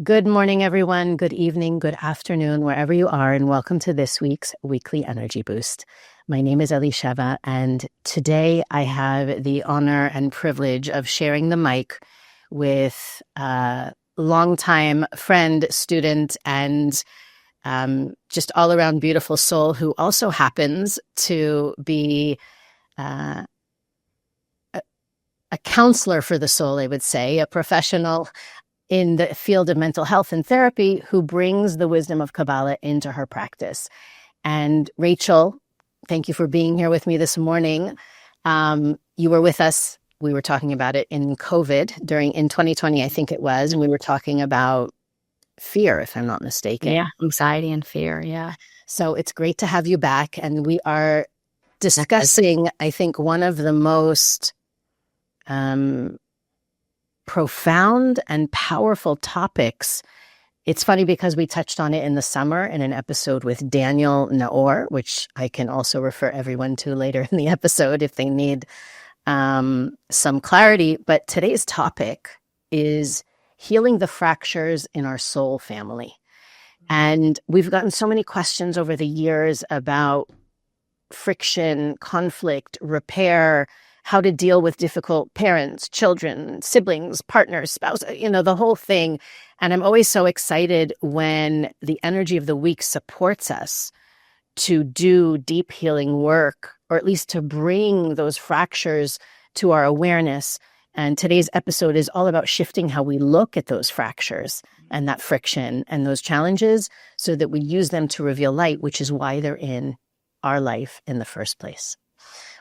Good morning, everyone. Good evening, good afternoon, wherever you are, and welcome to this week's Weekly Energy Boost. My name is Elisheva, and today I have the honor and privilege of sharing the mic with a longtime friend, student, and just all-around beautiful soul who also happens to be a counselor for the soul, I would say, a professional in the field of mental health and therapy who brings the wisdom of Kabbalah into her practice. And Rachel, thank you for being here with me this morning. You were with us. We were talking about it in COVID in 2020, I think it was, and we were talking about fear, if I'm not mistaken. Yeah, anxiety and fear, yeah. So it's great to have you back. And we are discussing, I think, one of the most profound and powerful topics. It's funny because we touched on it in the summer in an episode with Daniel Naor, which I can also refer everyone to later in the episode if they need some clarity. But today's topic is healing the fractures in our soul family. And we've gotten so many questions over the years about friction, conflict, repair, how to deal with difficult parents, children, siblings, partners, spouses, the whole thing. And I'm always so excited when the energy of the week supports us to do deep healing work, or at least to bring those fractures to our awareness. And today's episode is all about shifting how we look at those fractures and that friction and those challenges so that we use them to reveal light, which is why they're in our life in the first place.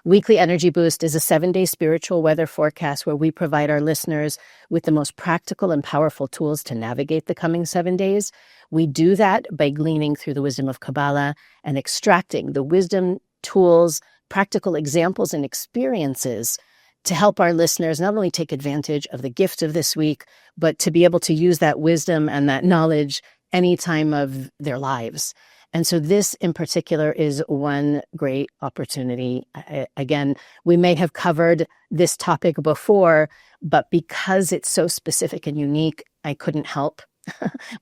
Weekly Energy Boost is a 7-day spiritual weather forecast where we provide our listeners with the most practical and powerful tools to navigate the coming 7 days. We do that by gleaning through the wisdom of Kabbalah and extracting the wisdom, tools, practical examples, and experiences to help our listeners not only take advantage of the gift of this week, but to be able to use that wisdom and that knowledge any time of their lives. And so this in particular is one great opportunity. Again, we may have covered this topic before, but because it's so specific and unique, I couldn't help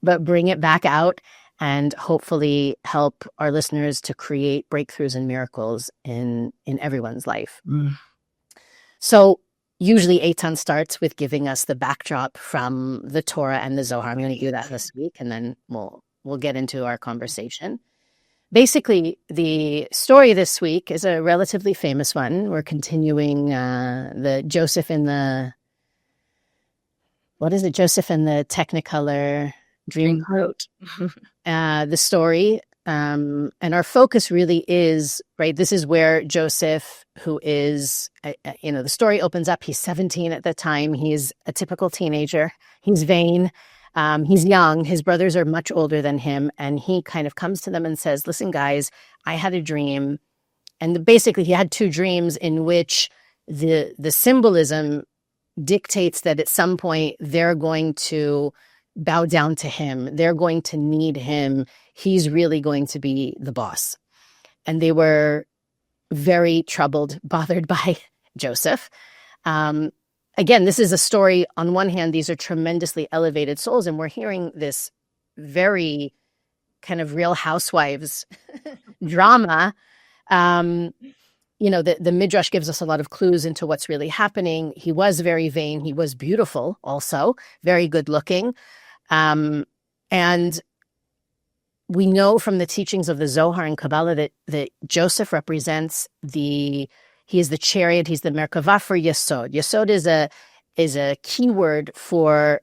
but bring it back out and hopefully help our listeners to create breakthroughs and miracles in everyone's life. So usually Eitan starts with giving us the backdrop from the Torah and the Zohar. I'm going to do that this week, and then we'll get into our conversation. Basically, the story this week is a relatively famous one. We're continuing the Joseph in the Technicolor Dreamcoat, the story. And our focus really is, right, this is where Joseph, who is, the story opens up. He's 17 at the time. He's a typical teenager. He's vain. He's young. His brothers are much older than him. And he kind of comes to them and says, listen, guys, I had a dream. And basically he had two dreams in which the symbolism dictates that at some point they're going to bow down to him. They're going to need him. He's really going to be the boss. And they were very troubled, bothered by Joseph. Again, this is a story, on one hand, these are tremendously elevated souls, and we're hearing this very kind of Real Housewives drama. The Midrash gives us a lot of clues into what's really happening. He was very vain. He was beautiful also, very good looking. And we know from the teachings of the Zohar and Kabbalah that Joseph represents he is the chariot. He's the Merkavah for Yesod. Yesod is a keyword for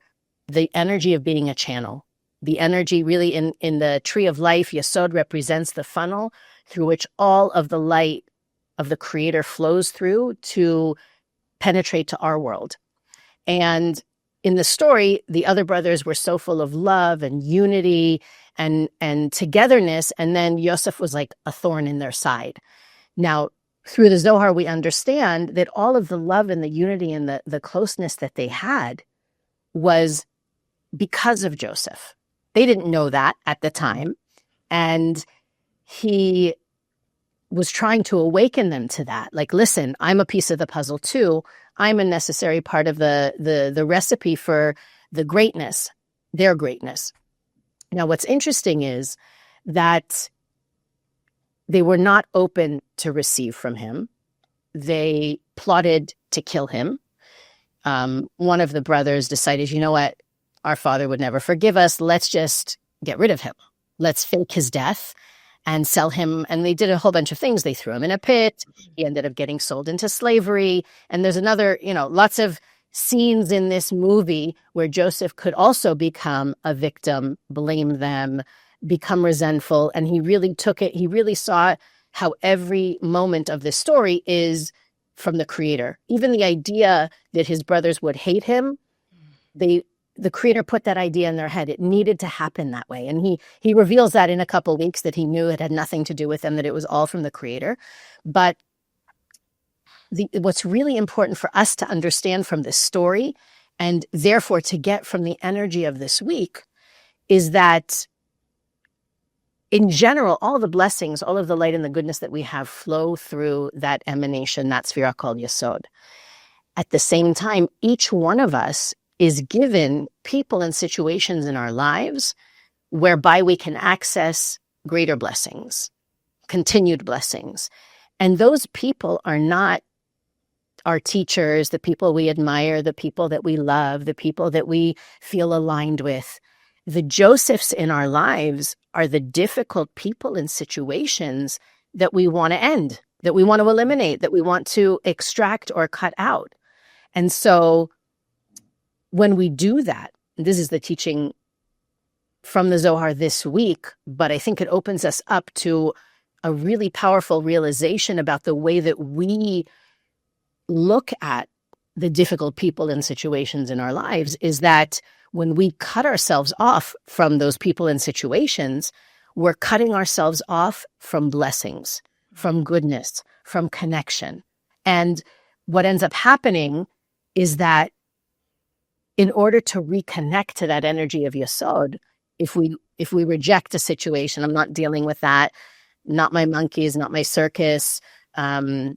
the energy of being a channel. The energy really in the tree of life, Yesod represents the funnel through which all of the light of the Creator flows through to penetrate to our world. And in the story, the other brothers were so full of love and unity and togetherness. And then Yosef was like a thorn in their side. Now, through the Zohar, we understand that all of the love and the unity and the closeness that they had was because of Joseph. They didn't know that at the time. And he was trying to awaken them to that. Like, listen, I'm a piece of the puzzle too. I'm a necessary part of the recipe for the greatness their greatness. Now, what's interesting is that they were not open to receive from him. They plotted to kill him. One of the brothers decided, you know what? Our father would never forgive us. Let's just get rid of him. Let's fake his death and sell him. And they did a whole bunch of things. They threw him in a pit. He ended up getting sold into slavery. And there's another, lots of scenes in this movie where Joseph could also become a victim, blame them, become resentful. And he really took it. He really saw how every moment of this story is from the creator. Even the idea that his brothers would hate him, the creator put that idea in their head. It needed to happen that way. And he reveals that in a couple of weeks, that he knew it had nothing to do with them, that it was all from the creator. But what's really important for us to understand from this story, and therefore to get from the energy of this week, is that in general, all the blessings, all of the light and the goodness that we have flow through that emanation, that sphere called Yesod. At the same time, each one of us is given people and situations in our lives whereby we can access greater blessings, continued blessings. And those people are not our teachers, the people we admire, the people that we love, the people that we feel aligned with. The Josephs in our lives are the difficult people and situations that we want to end, that we want to eliminate, that we want to extract or cut out. And so when we do that, this is the teaching from the Zohar this week, but I think it opens us up to a really powerful realization about the way that we look at the difficult people and situations in our lives, is that when we cut ourselves off from those people and situations, we're cutting ourselves off from blessings, from goodness, from connection. And what ends up happening is that in order to reconnect to that energy of Yesod, if we reject a situation, I'm not dealing with that, not my monkeys, not my circus. There's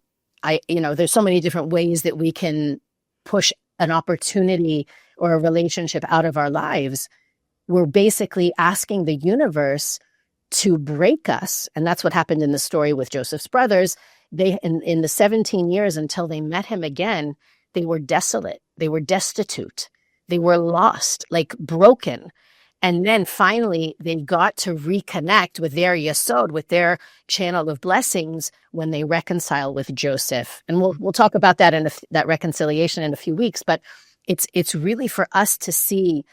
so many different ways that we can push an opportunity or a relationship out of our lives. We're basically asking the universe to break us. And that's what happened in the story with Joseph's brothers. They, in the 17 years until they met him again, they were desolate. They were destitute. They were lost, like broken. And then finally, they got to reconnect with their Yesod, with their channel of blessings when they reconcile with Joseph. And we'll talk about that that reconciliation in a few weeks. But it's really for us to see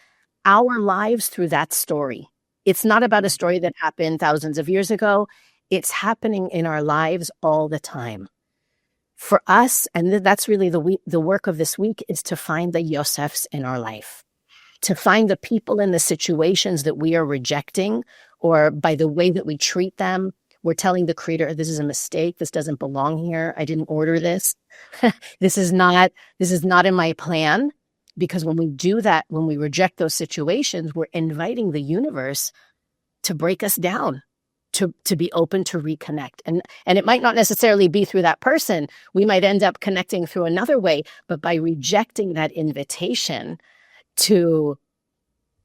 our lives through that story. It's not about a story that happened thousands of years ago. It's happening in our lives all the time. For us, and that's really the work of this week, is to find the Yosefs in our life, to find the people and the situations that we are rejecting, or by the way that we treat them, we're telling the creator, this is a mistake. This doesn't belong here. I didn't order this. This is not in my plan. Because when we do that, when we reject those situations, we're inviting the universe to break us down, to be open to reconnect. And it might not necessarily be through that person. We might end up connecting through another way, but by rejecting that invitation to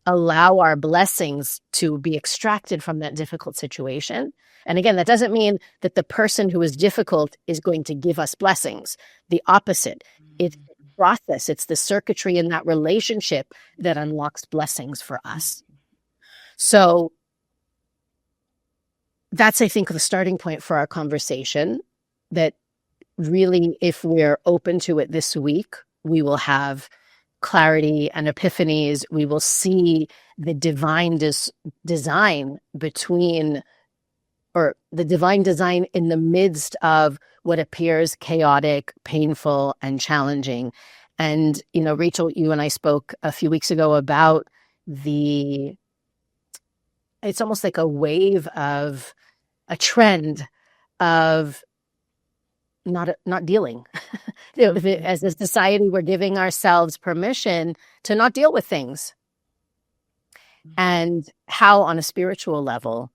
allow our blessings to be extracted from that difficult situation. And again, that doesn't mean that the person who is difficult is going to give us blessings. The opposite. It's the process. It's the circuitry in that relationship that unlocks blessings for us. So that's, I think, the starting point for our conversation, that really, if we're open to it this week, we will have clarity and epiphanies. We will see the divine design between, or the divine design in the midst of what appears chaotic, painful, and challenging. And, Rachel, you and I spoke a few weeks ago about it's almost like a wave of a trend of not dealing. As a society, we're giving ourselves permission to not deal with things. And how, on a spiritual level,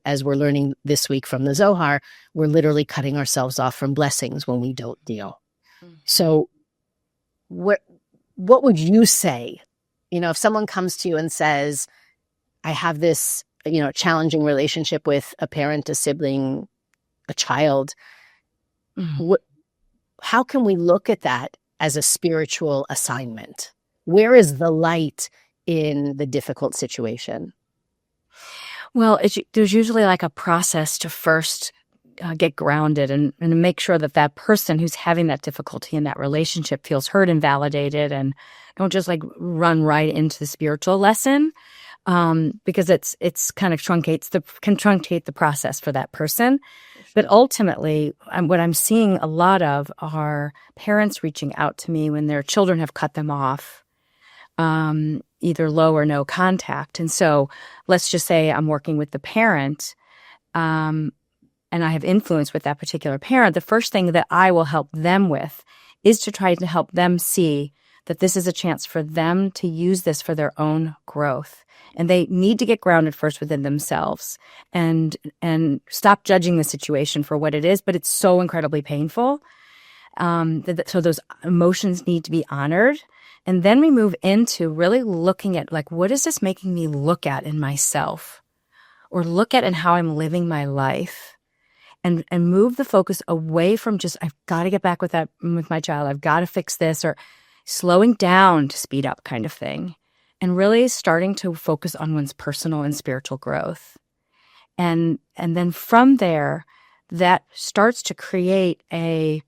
as we're learning this week from the Zohar, we're literally cutting ourselves off from blessings when we don't deal. So what would you say if someone comes to you and says, I have this, challenging relationship with a parent, a sibling, a child, how can we look at that as a spiritual assignment? Where is the light in the difficult situation? Well, there's usually like a process to first get grounded and make sure that that person who's having that difficulty in that relationship feels heard and validated, and don't just like run right into the spiritual lesson, because it's kind of can truncate the process for that person. But ultimately, what I'm seeing a lot of are parents reaching out to me when their children have cut them off, either low or no contact. And so let's just say I'm working with the parent, and I have influence with that particular parent. The first thing that I will help them with is to try to help them see that this is a chance for them to use this for their own growth. And they need to get grounded first within themselves and stop judging the situation for what it is, but it's so incredibly painful. So those emotions need to be honored. And then we move into really looking at, like, what is this making me look at in myself, or look at in how I'm living my life, and move the focus away from just, I've got to get back with my child, I've got to fix this, or slowing down to speed up kind of thing, and really starting to focus on one's personal and spiritual growth. And then from there, that starts to create a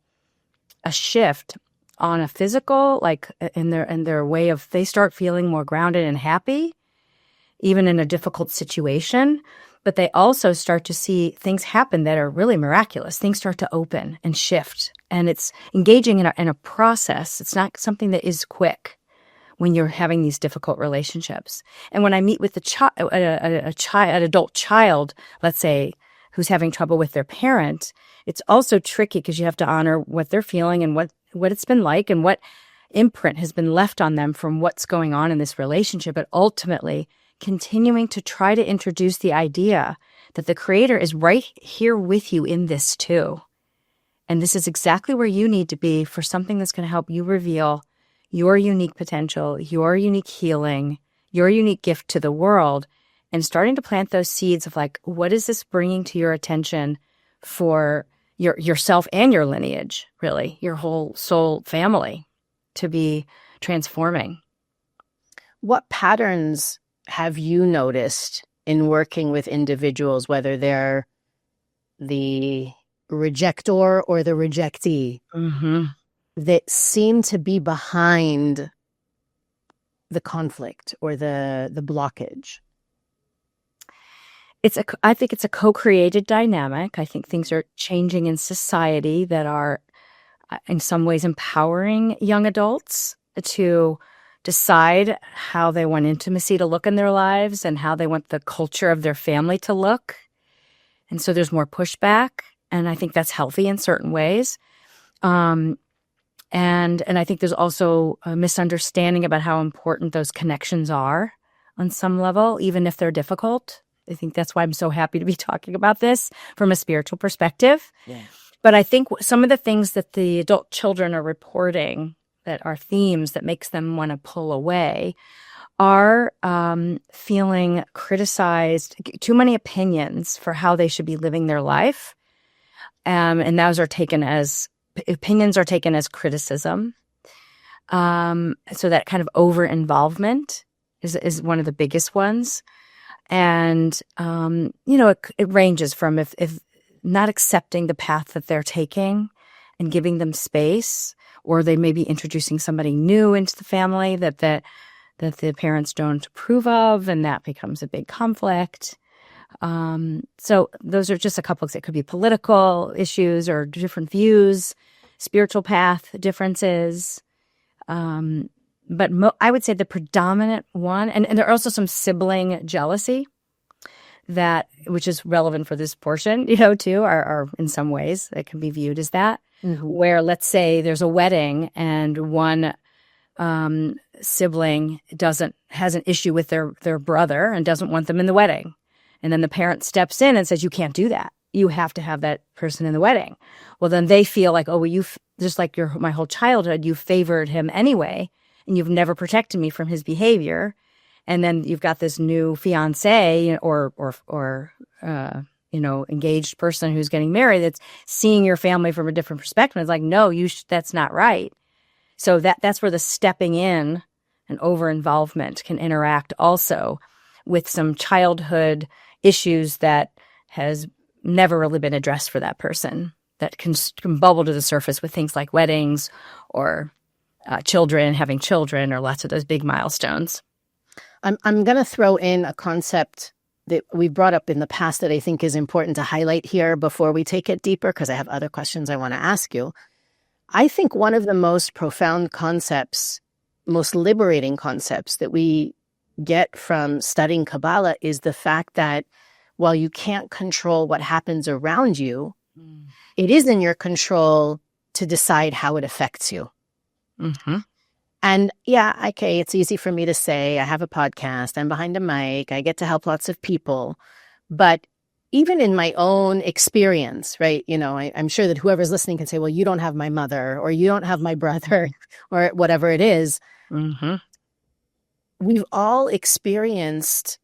shift on a physical, like in their way of, they start feeling more grounded and happy, even in a difficult situation. But they also start to see things happen that are really miraculous. Things start to open and shift. And it's engaging in a process. It's not something that is quick when you're having these difficult relationships. And when I meet with an adult child, let's say, who's having trouble with their parent, it's also tricky because you have to honor what they're feeling and what it's been like and what imprint has been left on them from what's going on in this relationship. But ultimately, continuing to try to introduce the idea that the Creator is right here with you in this too. And this is exactly where you need to be for something that's going to help you reveal your unique potential, your unique healing, your unique gift to the world, and starting to plant those seeds of, like, what is this bringing to your attention for yourself and your lineage, really, your whole soul family, to be transforming. What patterns have you noticed in working with individuals, whether they're the rejector or the rejectee, that seem to be behind the conflict or the blockage? I think it's a co-created dynamic. I think things are changing in society that are in some ways empowering young adults to decide how they want intimacy to look in their lives and how they want the culture of their family to look. And so there's more pushback, and I think that's healthy in certain ways. And I think there's also a misunderstanding about how important those connections are on some level, even if they're difficult. I think that's why I'm so happy to be talking about this from a spiritual perspective. Yeah. But I think some of the things that the adult children are reporting that are themes that makes them want to pull away are feeling criticized, too many opinions for how they should be living their life. And those are taken as, opinions are taken as criticism. So that kind of over-involvement is one of the biggest ones. And, it ranges from if not accepting the path that they're taking and giving them space, or they may be introducing somebody new into the family that the parents don't approve of, and that becomes a big conflict. So those are just a couple. It could be political issues or different views, spiritual path differences. But I would say the predominant one, and there are also some sibling jealousy which is relevant for this portion, too, are in some ways it can be viewed as that, where let's say there's a wedding and one sibling has an issue with their brother and doesn't want them in the wedding. And then the parent steps in and says, you can't do that. You have to have that person in the wedding. Well, then they feel like, oh, well, just like my whole childhood, you favored him anyway. and you've never protected me from his behavior. And then you've got this new fiance or engaged person who's getting married that's seeing your family from a different perspective. It's like, no, that's not right. So that's where the stepping in and over-involvement can interact also with some childhood issues that has never really been addressed for that person, that can bubble to the surface with things like weddings or having children, or lots of those big milestones. I'm going to throw in a concept that we brought up in the past that I think is important to highlight here before we take it deeper, because I have other questions I want to ask you. I think one of the most profound concepts, most liberating concepts that we get from studying Kabbalah is the fact that while you can't control what happens around you, it is in your control to decide how it affects you. Mm-hmm. And yeah, okay, it's easy for me to say, I have a podcast, I'm behind a mic, I get to help lots of people. But even in my own experience, right, I'm sure that whoever's listening can say, well, you don't have my mother, or you don't have my brother, or whatever it is. Mm-hmm. We've all experienced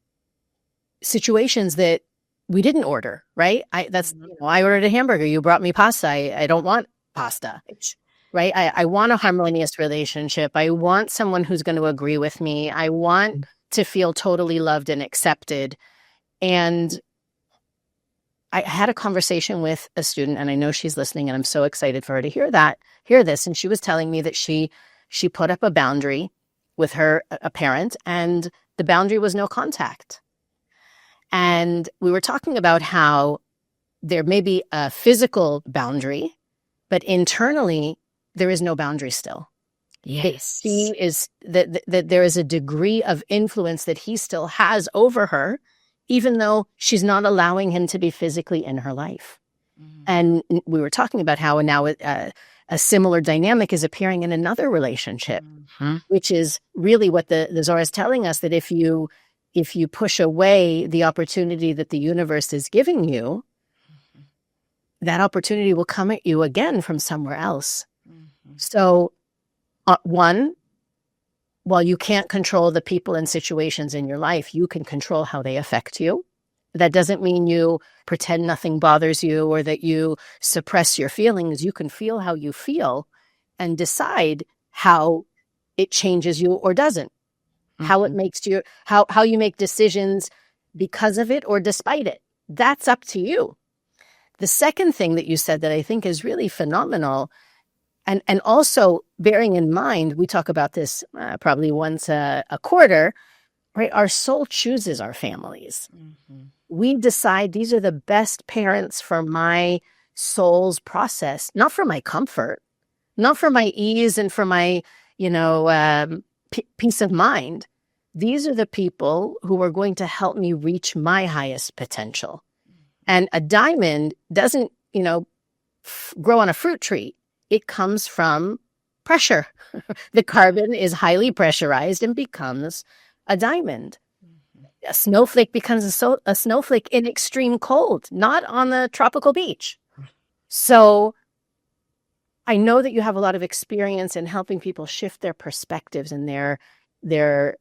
situations that we didn't order, right? I ordered a hamburger, you brought me pasta, I don't want pasta. Right? I want a harmonious relationship. I want someone who's going to agree with me. I want to feel totally loved and accepted. And I had a conversation with a student, and I know she's listening, and I'm so excited for her to hear this. And she was telling me that she put up a boundary with a parent, and the boundary was no contact. And we were talking about how there may be a physical boundary, but internally, there is no boundary still. Yes. That there is a degree of influence that he still has over her, even though she's not allowing him to be physically in her life. Mm. And we were talking about how now a similar dynamic is appearing in another relationship, which is really what the Zohar is telling us, that if you push away the opportunity that the universe is giving you, that opportunity will come at you again from somewhere else. So, one, while you can't control the people and situations in your life, you can control how they affect you. That doesn't mean you pretend nothing bothers you or that you suppress your feelings. You can feel how you feel and decide how it changes you or doesn't, how it makes you, how you make decisions because of it or despite it. That's up to you. The second thing that you said that I think is really phenomenal, and also bearing in mind, we talk about this probably once a quarter, right? Our soul chooses our families. Mm-hmm. We decide these are the best parents for my soul's process, not for my comfort, not for my ease and for my, peace of mind. These are the people who are going to help me reach my highest potential. And a diamond doesn't, grow on a fruit tree. It comes from pressure. The carbon is highly pressurized and becomes a diamond. A snowflake becomes a snowflake in extreme cold, not on the tropical beach. So I know that you have a lot of experience in helping people shift their perspectives and their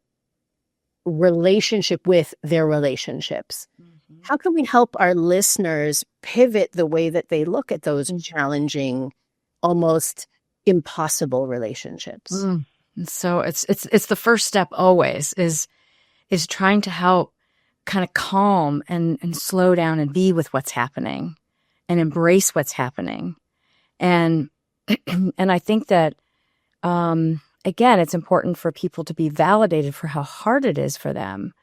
relationship with their relationships. Mm-hmm. How can we help our listeners pivot the way that they look at those challenging, almost impossible relationships? So it's the first step always is trying to help kind of calm and slow down and be with what's happening and embrace what's happening. And I think that again, it's important for people to be validated for how hard it is for them,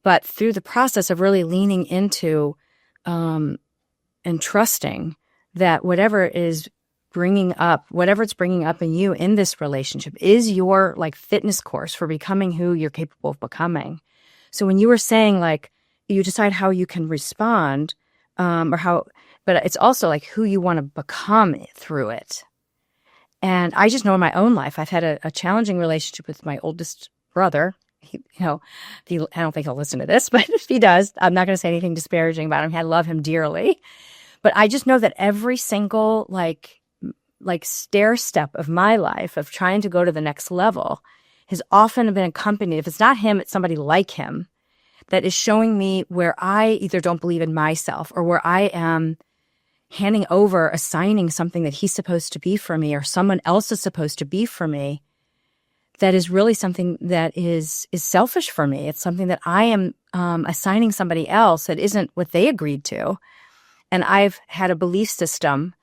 but through the process of really leaning into and trusting that whatever it's bringing up in you in this relationship is your fitness course for becoming who you're capable of becoming. So when you were saying you decide how you can respond, but it's also who you want to become through it. And I just know in my own life, I've had a challenging relationship with my oldest brother. I don't think he'll listen to this, but if he does, I'm not going to say anything disparaging about him. I love him dearly. But I just know that every single stair step of my life of trying to go to the next level has often been accompanied, if it's not him, it's somebody like him, that is showing me where I either don't believe in myself or where I am handing over, assigning something that he's supposed to be for me or someone else is supposed to be for me, that is really something that is selfish for me. It's something that I am assigning somebody else that isn't what they agreed to. And I've had a belief system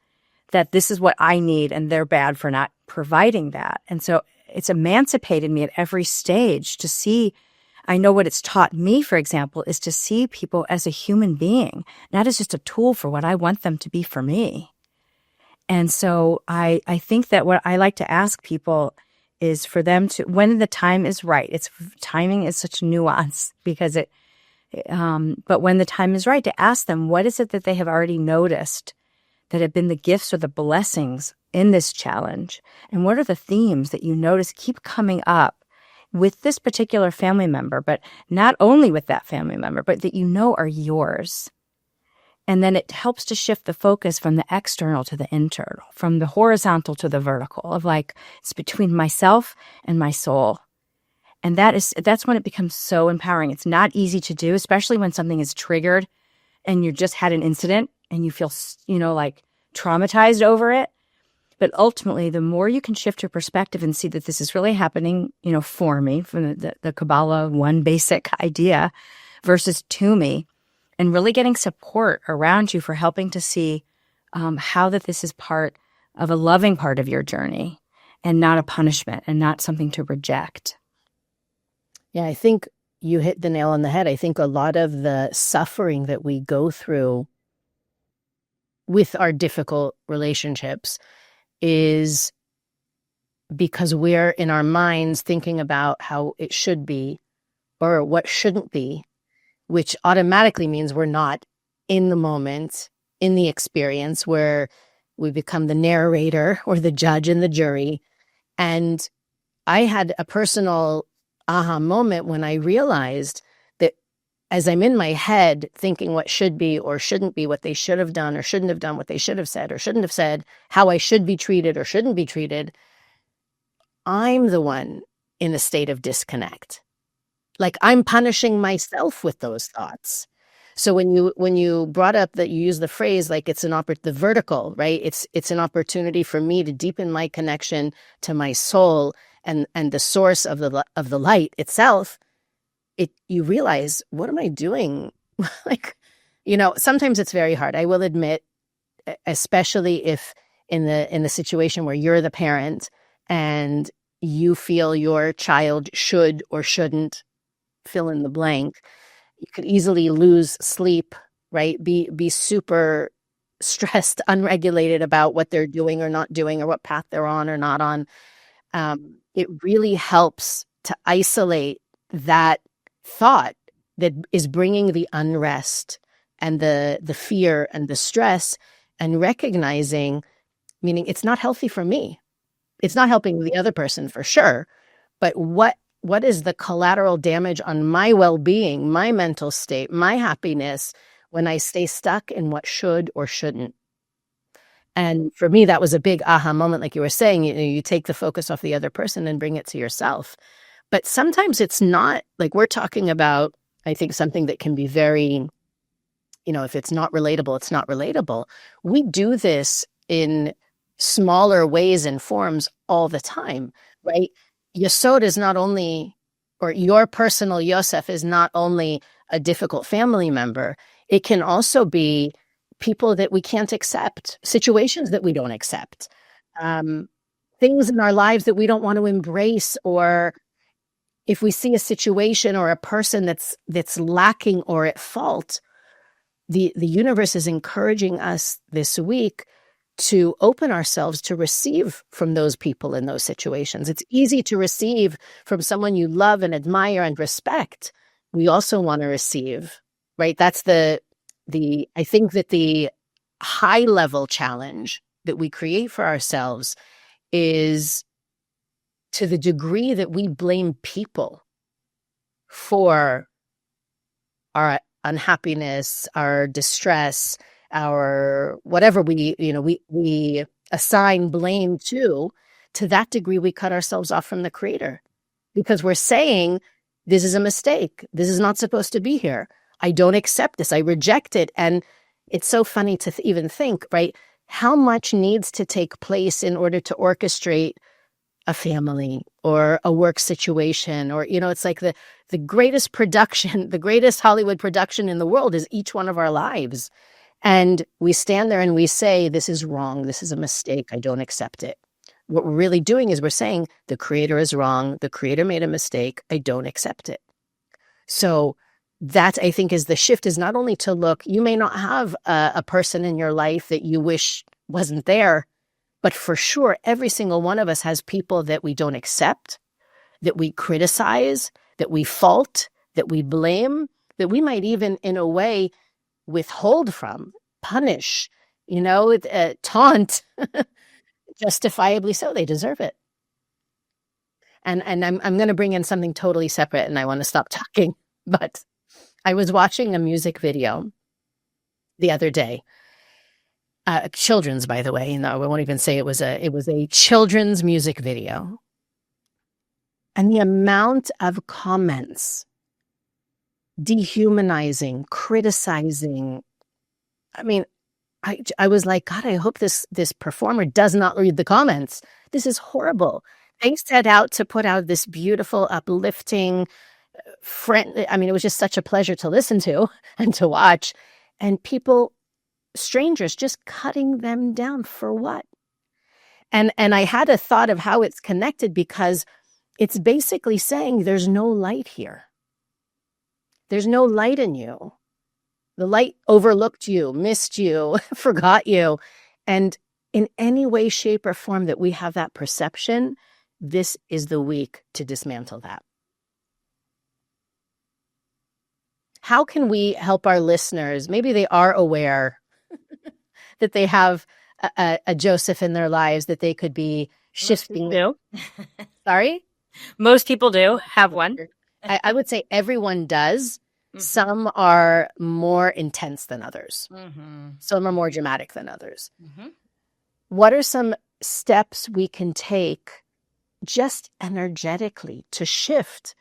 that this is what I need and they're bad for not providing that. And so it's emancipated me at every stage to see. I know what it's taught me, for example, is to see people as a human being, not as just a tool for what I want them to be for me. And so I think that what I like to ask people is for them to, when the time is right, timing is such nuance because but when the time is right, to ask them, what is it that they have already noticed that have been the gifts or the blessings in this challenge? And what are the themes that you notice keep coming up with this particular family member, but not only with that family member, but that you know are yours? And then it helps to shift the focus from the external to the internal, from the horizontal to the vertical, of like, it's between myself and my soul. And that's when it becomes so empowering. It's not easy to do, especially when something is triggered and you just had an incident and you feel, like traumatized over it. But ultimately, the more you can shift your perspective and see that this is really happening, for me, from the Kabbalah one basic idea versus to me, and really getting support around you for helping to see how that this is part of a loving part of your journey and not a punishment and not something to reject. Yeah, I think you hit the nail on the head. I think a lot of the suffering that we go through with our difficult relationships is because we're in our minds thinking about how it should be or what shouldn't be, which automatically means we're not in the moment, in the experience, where we become the narrator or the judge and the jury. And I had a personal aha moment when I realized that as I'm in my head thinking what should be or shouldn't be, what they should have done or shouldn't have done, what they should have said or shouldn't have said, how I should be treated or shouldn't be treated, I'm the one in a state of disconnect. Like I'm punishing myself with those thoughts. So when you brought up that you use the phrase like it's the vertical, right? It's an opportunity for me to deepen my connection to my soul and the source of the light itself. You realize, what am I doing? Like, sometimes it's very hard. I will admit, especially if in the situation where you're the parent and you feel your child should or shouldn't fill in the blank, you could easily lose sleep, right? Be super stressed, unregulated about what they're doing or not doing or what path they're on or not on. It really helps to isolate that thought that is bringing the unrest and the fear and the stress, and recognizing, meaning it's not healthy for me. It's not helping the other person for sure, but what is the collateral damage on my well-being, my mental state, my happiness when I stay stuck in what should or shouldn't? And for me, that was a big aha moment. Like you were saying, you take the focus off the other person and bring it to yourself. But sometimes it's not, like we're talking about, I think, something that can be very, if it's not relatable, it's not relatable. We do this in smaller ways and forms all the time, right? Yesod is not only, or your personal Yosef is not only a difficult family member, it can also be people that we can't accept, situations that we don't accept, things in our lives that we don't want to embrace, or if we see a situation or a person that's lacking or at fault, the universe is encouraging us this week to open ourselves to receive from those people in those situations. It's easy to receive from someone you love and admire and respect. We also want to receive, right? That's I think that the high level challenge that we create for ourselves is to the degree that we blame people for our unhappiness, our distress, our whatever we assign blame to that degree we cut ourselves off from the Creator, because we're saying, this is a mistake. This is not supposed to be here. I don't accept this. I reject it. And it's so funny to even think, right? How much needs to take place in order to orchestrate a family or a work situation, or, it's like the greatest production, the greatest Hollywood production in the world is each one of our lives. And we stand there and we say, this is wrong. This is a mistake. I don't accept it. What we're really doing is we're saying the creator is wrong. The creator made a mistake. I don't accept it. So that, I think, is the shift, is not only to look, you may not have a person in your life that you wish wasn't there, but for sure, every single one of us has people that we don't accept, that we criticize, that we fault, that we blame, that we might even, in a way, withhold from, punish, taunt, justifiably so. They deserve it. And I'm going to bring in something totally separate, and I want to stop talking. But I was watching a music video the other day. Children's, by the way. I won't even say it was a children's music video. And the amount of comments, dehumanizing, criticizing. I mean, I was like, God, I hope this performer does not read the comments. This is horrible. They set out to put out this beautiful, uplifting, it was just such a pleasure to listen to and to watch. And people, strangers, just cutting them down for what? And I had a thought of how it's connected, because it's basically saying there's no light here. There's no light in you. The light overlooked you, missed you, forgot you. And in any way, shape, or form that we have that perception, this is the week to dismantle that. How can we help our listeners? Maybe they are aware that they have a Joseph in their lives, that they could be shifting. Sorry? Most people do have one. I would say everyone does. Mm-hmm. Some are more intense than others. Mm-hmm. Some are more dramatic than others. Mm-hmm. What are some steps we can take just energetically to shift,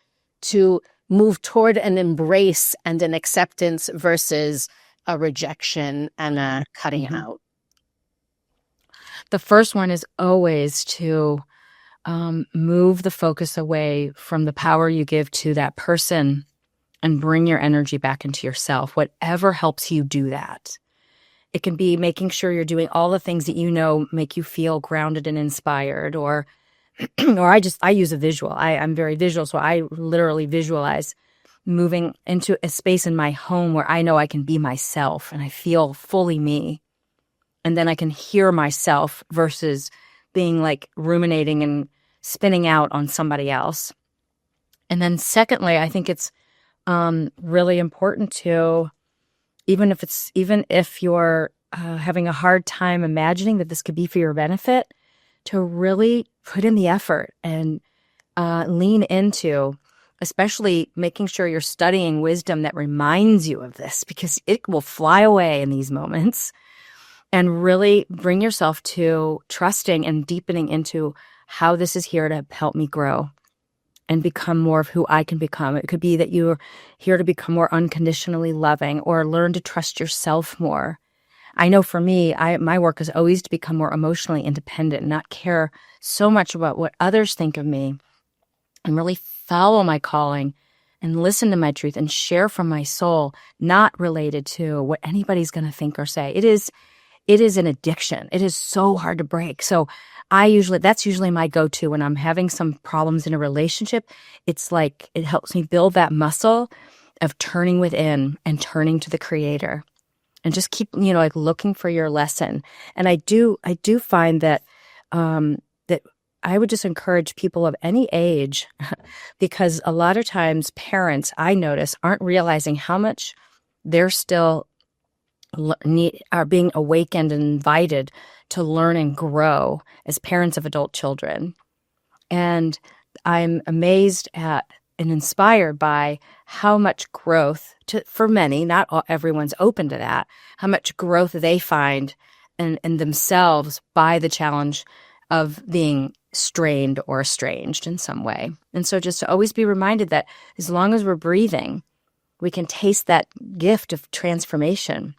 to move toward an embrace and an acceptance versus a rejection and a cutting mm-hmm. out? The first one is always to move the focus away from the power you give to that person and bring your energy back into yourself, whatever helps you do that. It can be making sure you're doing all the things that make you feel grounded and inspired, or I use a visual. I'm very visual, so I literally visualize moving into a space in my home where I know I can be myself and I feel fully me. And then I can hear myself versus being like ruminating and spinning out on somebody else. And then secondly, I think it's really important to, even if you're having a hard time imagining that this could be for your benefit, to really put in the effort and lean into, especially making sure you're studying wisdom that reminds you of this, because it will fly away in these moments. And really bring yourself to trusting and deepening into how this is here to help me grow and become more of who I can become. It could be that you're here to become more unconditionally loving, or learn to trust yourself more. I know for me, my work is always to become more emotionally independent and not care so much about what others think of me, and really follow my calling and listen to my truth and share from my soul, not related to what anybody's going to think or say. It is an addiction. It is so hard to break. So that's usually my go-to when I'm having some problems in a relationship. It's like, it helps me build that muscle of turning within and turning to the creator, and just keep, looking for your lesson. And I do find that, that I would just encourage people of any age, because a lot of times parents, I notice, aren't realizing how much they're still are being awakened and invited to learn and grow as parents of adult children. And I'm amazed at and inspired by how much growth, for many, not everyone's open to that, how much growth they find in themselves by the challenge of being strained or estranged in some way. And so just to always be reminded that as long as we're breathing, we can taste that gift of transformation,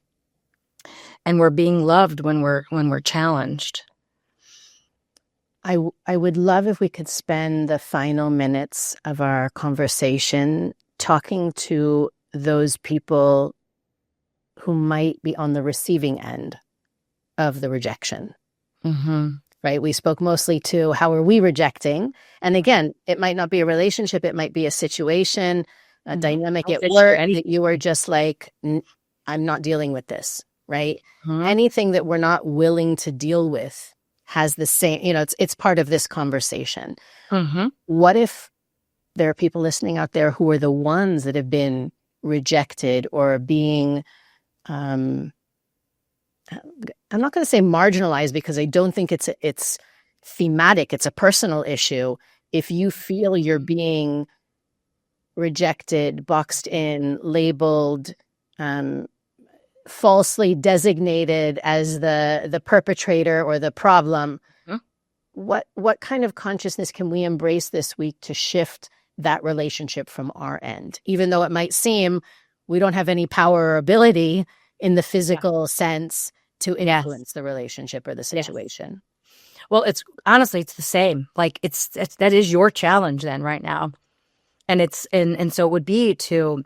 and we're being loved when we're challenged. I would love if we could spend the final minutes of our conversation talking to those people who might be on the receiving end of the rejection. Mm-hmm. Right? We spoke mostly to how are we rejecting? And again, it might not be a relationship. It might be a situation, a dynamic at work that you are just like, I'm not dealing with this, right? Mm-hmm. Anything that we're not willing to deal with has the same, it's part of this conversation. Mm-hmm. What if there are people listening out there who are the ones that have been rejected or being, I'm not going to say marginalized, because I don't think it's thematic. It's a personal issue. If you feel you're being rejected, boxed in, labeled, falsely designated as the perpetrator or the problem, what kind of consciousness can we embrace this week to shift that relationship from our end? Even though it might seem we don't have any power or ability in the physical sense to influence the relationship or the situation. Well, it's honestly, it's the same. Like that is your challenge then right now. And and so it would be to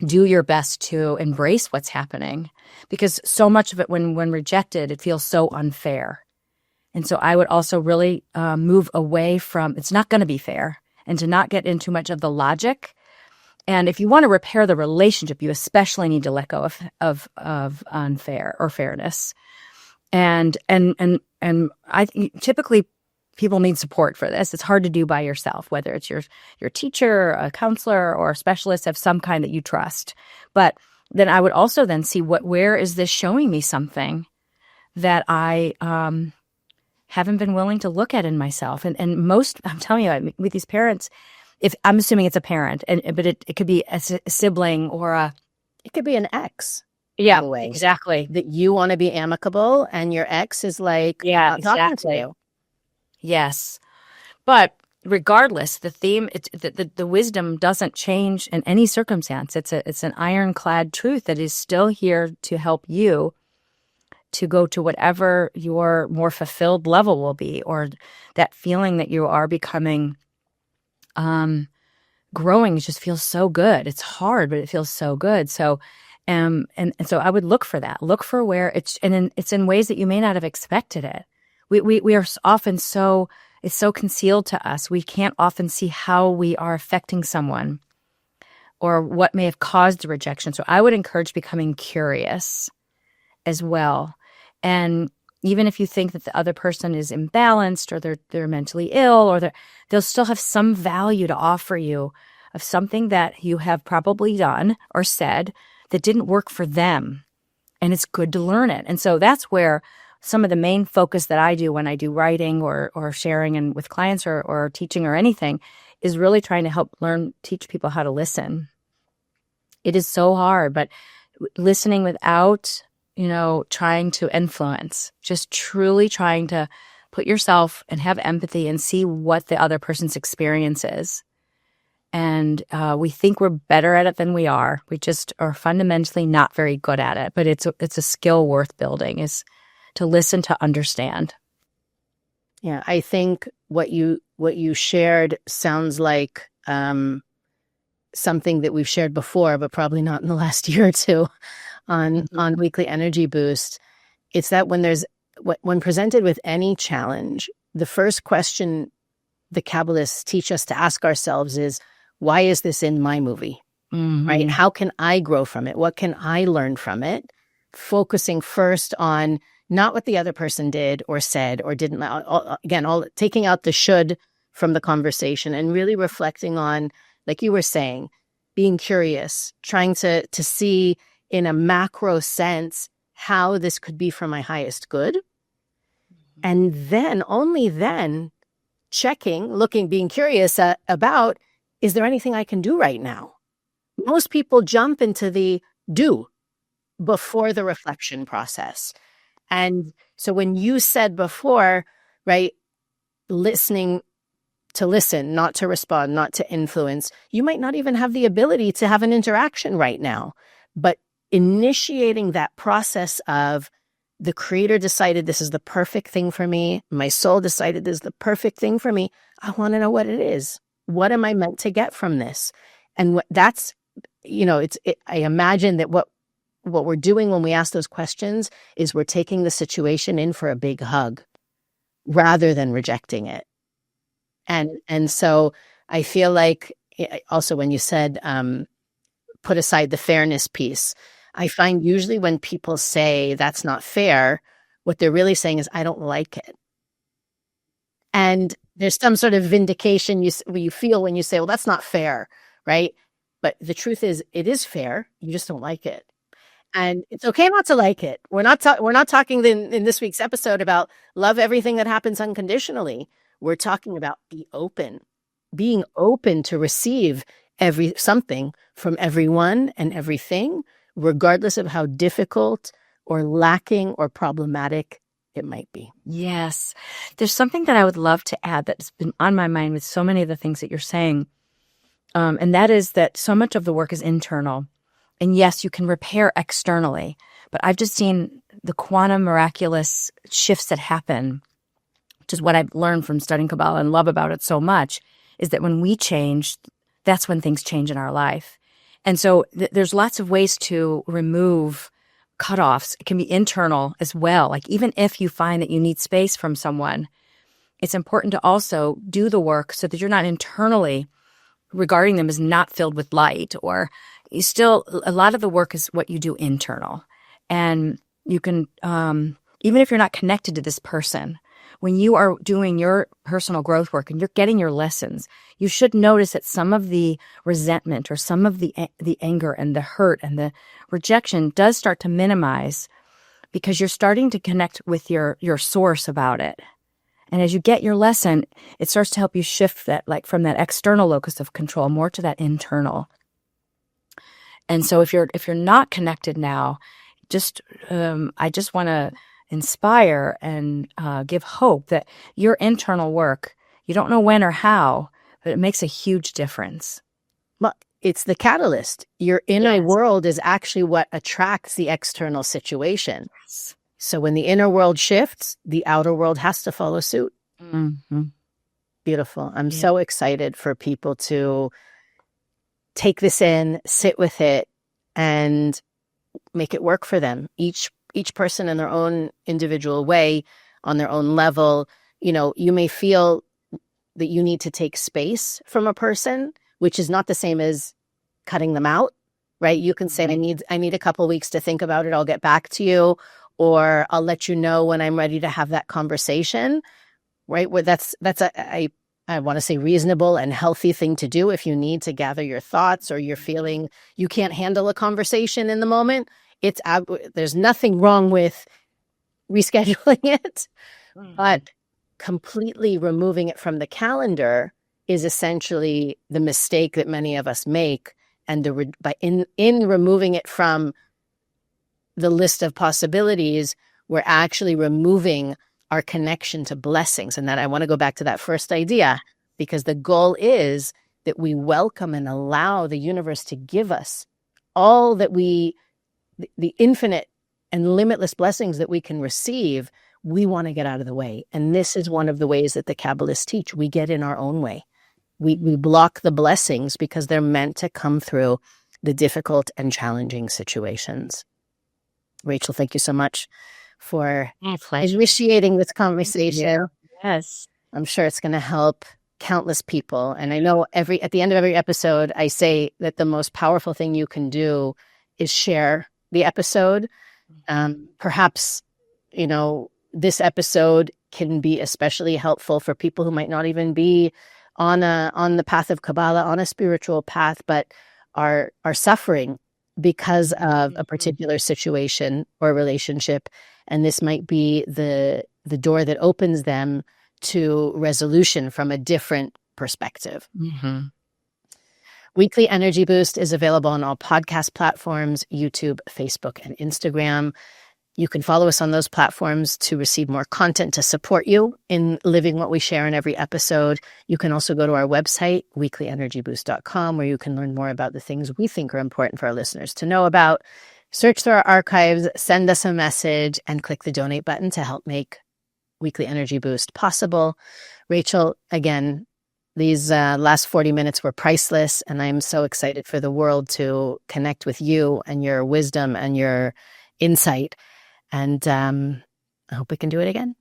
do your best to embrace what's happening, because so much of it when rejected, it feels so unfair. And so I would also really move away from, it's not going to be fair, and to not get into much of the logic. And if you want to repair the relationship, you especially need to let go of unfair or fairness. And I typically people need support for this. It's hard to do by yourself, whether it's your teacher, a counselor, or a specialist of some kind that you trust. But then I would also then see where is this showing me something that I haven't been willing to look at in myself. And most, I'm telling you, with these parents, if I'm assuming it's a parent, but it could be a sibling or it could be an ex. Yeah, exactly. That you want to be amicable and your ex is like, not talking to you. Yes. But regardless, the theme, the wisdom doesn't change in any circumstance. It's an ironclad truth that is still here to help you to go to whatever your more fulfilled level will be, or that feeling that you are becoming growing. It just feels so good. It's hard, but it feels so good. So and so I would look for that. Look for where it's in ways that you may not have expected it. We are often it's so concealed to us. We can't often see how we are affecting someone or what may have caused the rejection. So I would encourage becoming curious as well. And even if you think that the other person is imbalanced or they're mentally ill, or they'll still have some value to offer you of something that you have probably done or said that didn't work for them. And it's good to learn it. And so that's where some of the main focus that I do when I do writing or sharing and with clients or teaching or anything is really trying to help teach people how to listen. It is so hard, but listening without, trying to influence, just truly trying to put yourself and have empathy and see what the other person's experience is. And we think we're better at it than we are. We just are fundamentally not very good at it. But it's a skill worth building, is to listen, to understand. Yeah, I think what you shared sounds like something that we've shared before, but probably not in the last year or two on Weekly Energy Boost. It's that when presented with any challenge, the first question the Kabbalists teach us to ask ourselves is, why is this in my movie? Mm-hmm. Right? How can I grow from it? What can I learn from it? Focusing first on not what the other person did or said or didn't. Again, taking out the should from the conversation and really reflecting on, like you were saying, being curious, trying to see in a macro sense how this could be for my highest good. Mm-hmm. And then, only then, being curious about, is there anything I can do right now? Most people jump into the do before the reflection process. And so when you said before, right, listening to listen, not to respond, not to influence. You might not even have the ability to have an interaction right now, but initiating that process of the creator decided this is the perfect thing for me. My soul decided this is the perfect thing for me. I want to know what it is. What am I meant to get from this? And that's, I imagine that what we're doing when we ask those questions is we're taking the situation in for a big hug rather than rejecting it. And so I feel like also when you said put aside the fairness piece, I find usually when people say that's not fair, what they're really saying is I don't like it. And there's some sort of vindication you feel when you say, well, that's not fair, right? But the truth is, it is fair. You just don't like it. And it's okay not to like it. We're not talking in this week's episode about love everything that happens unconditionally. We're talking about being open to receive something from everyone and everything, regardless of how difficult or lacking or problematic it might be. Yes. There's something that I would love to add that's been on my mind with so many of the things that you're saying. And that is that so much of the work is internal. And yes, you can repair externally, but I've just seen the quantum miraculous shifts that happen, which is what I've learned from studying Kabbalah and love about it so much, is that when we change, that's when things change in our life. And so there's lots of ways to remove cutoffs. It can be internal as well. Like even if you find that you need space from someone, it's important to also do the work so that you're not internally regarding them as not filled with light, or you still, a lot of the work is what you do internal. And you can, even if you're not connected to this person, when you are doing your personal growth work and you're getting your lessons, you should notice that some of the resentment or some of the anger and the hurt and the rejection does start to minimize because you're starting to connect with your source about it. And as you get your lesson, it starts to help you shift that, like from that external locus of control more to that internal. And so if you're not connected now, I just want to inspire and give hope that your internal work, you don't know when or how, but it makes a huge difference. Well, it's the catalyst. Your inner world is actually what attracts the external situation. Yes. So when the inner world shifts, the outer world has to follow suit. Mm-hmm. Beautiful. I'm so excited for people to take this in, sit with it, and make it work for them. Each person in their own individual way, on their own level. You may feel that you need to take space from a person, which is not the same as cutting them out, right? You can say, I need a couple of weeks to think about it. I'll get back to you, or I'll let you know when I'm ready to have that conversation, right? Where that's I want to say reasonable and healthy thing to do if you need to gather your thoughts or you're feeling you can't handle a conversation in the moment. There's nothing wrong with rescheduling it, but completely removing it from the calendar is essentially the mistake that many of us make. And in removing it from the list of possibilities, we're actually removing our connection to blessings. And that I want to go back to that first idea, because the goal is that we welcome and allow the universe to give us all that the infinite and limitless blessings that we can receive. We want to get out of the way. And this is one of the ways that the Kabbalists teach. We get in our own way. We block the blessings because they're meant to come through the difficult and challenging situations. Rachel, thank you so much for initiating this conversation. Yes. I'm sure it's going to help countless people. And I know at the end of every episode, I say that the most powerful thing you can do is share the episode. Perhaps, this episode can be especially helpful for people who might not even be on the path of Kabbalah, on a spiritual path, but are suffering because of a particular situation or relationship. And this might be the door that opens them to resolution from a different perspective. Mm-hmm. Weekly Energy Boost is available on all podcast platforms, YouTube, Facebook, and Instagram. You can follow us on those platforms to receive more content to support you in living what we share in every episode. You can also go to our website, weeklyenergyboost.com, where you can learn more about the things we think are important for our listeners to know about. Search through our archives, send us a message, and click the donate button to help make Weekly Energy Boost possible. Rachel, again, these last 40 minutes were priceless, and I'm so excited for the world to connect with you and your wisdom and your insight. And I hope we can do it again.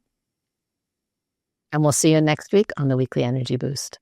And we'll see you next week on the Weekly Energy Boost.